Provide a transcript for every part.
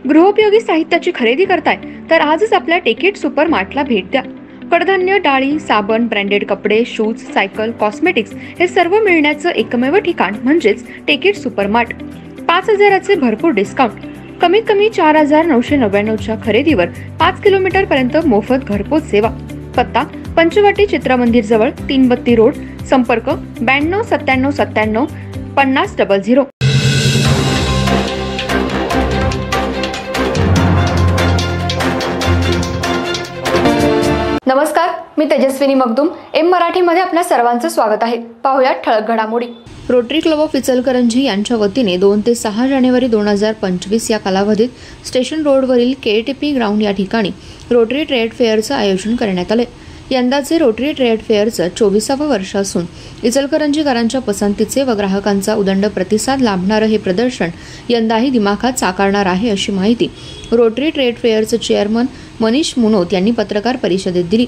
गृहोपयोगी साहित्याची खरेदी करताय तर आजच आपल्या टेकेट सुपर मार्टला भेट द्या। कडधान्य, डाळी, साबण, ब्रँडेड कपडे, शूज, सायकल, कॉस्मेटिक्स हे सर्व मिळण्याचं एकमेव ठिकाण म्हणजेच टेकेट सुपर मार्ट। 5,000चे भरपूर डिस्काउंट, कमीत कमी 4,999च्या खरेदीवर 5 किलोमीटर पर्यंत मोफत घरपोच सेवा। पत्ता पंचवटी चित्रमंदिर जवळ, 3 बत्ती रोड। संपर्क 92 97 97 50 00। नमस्कार, मी तेजस्विनी मगदूम। एम मराठीमध्ये आपल्या सर्वांचं स्वागत आहे। पाहूया ठळक घडामोडी। रोटरी क्लब ऑफ इचलकरंजी यांच्या वतीने 2 ते 6 जानेवारी 2025 या कालावधीत स्टेशन रोडवरील KTP ग्राउंड या ठिकाणी रोटरी ट्रेड फेअरचं आयोजन करण्यात आले। यंदाचे रोटरी ट्रेड फेअरचं 24वे वर्ष असून इचलकरंजीकरांच्या पसंतीचे व ग्राहकांचा उदंड प्रतिसाद लाभणारं हे प्रदर्शन यंदाही दिमाखात साकारणार आहे, अशी माहिती रोटरी ट्रेड फेअरचे चेअरमन मनीष मुनोत यांनी पत्रकार परिषदेत दिली।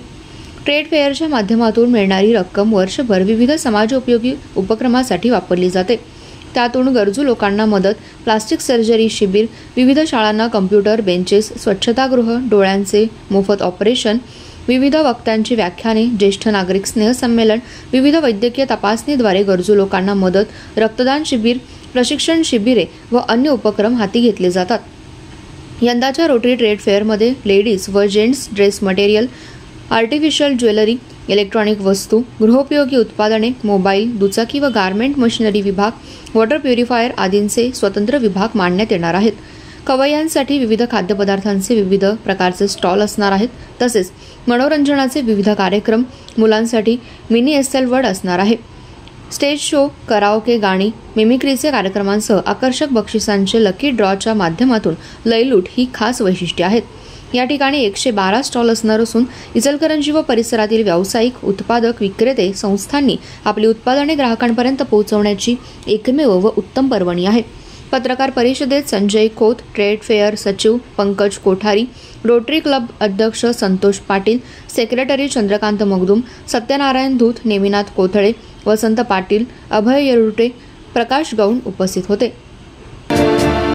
ट्रेड फेअरच्या माध्यमातून मिळणारी रक्कम वर्षभर विविध समाजोपयोगी उपक्रमासाठी वापरली जाते। त्यातून गरजू लोकांना मदत, प्लास्टिक सर्जरी शिबिर, विविध शाळांना कम्प्युटर, बेंचेस, स्वच्छतागृह, डोळ्यांचे मोफत ऑपरेशन, विविध वक्त्यांची व्याख्याने, ज्येष्ठ नागरिक स्नेहसंमेलन, विविध वैद्यकीय तपासणीद्वारे गरजू लोकांना मदत, रक्तदान शिबिर, प्रशिक्षण शिबिरे व अन्य उपक्रम हाती घेतले जातात। यंदाच्या रोटरी ट्रेड फेअरमध्ये लेडीज व gents dress material, artificial jewellery, electronic वस्तू, गृहोपयोगी उत्पादने, मोबाईल, दुचाकी व गारमेंट मशिनरी विभाग, वॉटर प्युरिफायर आदींचे स्वतंत्र विभाग मांडण्यात येणार आहेत। कवय्यांसाठी विविध खाद्यपदार्थांचे विविध प्रकारचे स्टॉल असणार आहेत। तसेच मनोरंजनाचे विविध कार्यक्रम, मुलांसाठी मिनी SL वर्ल्ड असणार आहे। स्टेज शो, कराओके, गाणी, मिमिक्रीचे कार्यक्रमांसह आकर्षक बक्षिसांचे लकी ड्रॉच्या माध्यमातून लयलूट ही खास वैशिष्ट्ये आहेत। या ठिकाणी 112 स्टॉल असणार असून इचलकरंजी व परिसरातील व्यावसायिक, उत्पादक, विक्रेते संस्थांनी आपली उत्पादने ग्राहकांपर्यंत पोहोचवण्याची एकमेव व उत्तम पर्वणी आहे। पत्रकार परिषदेत संजय खोत, ट्रेड फेअर सचिव पंकज कोठारी, रोटरी क्लब अध्यक्ष संतोष पाटील, सेक्रेटरी चंद्रकांत मगदूम, सत्यनारायण धूत, नेमिनाथ कोथळे, वसंत पाटील, अभय येरुटे, प्रकाश गौंड उपस्थित होते।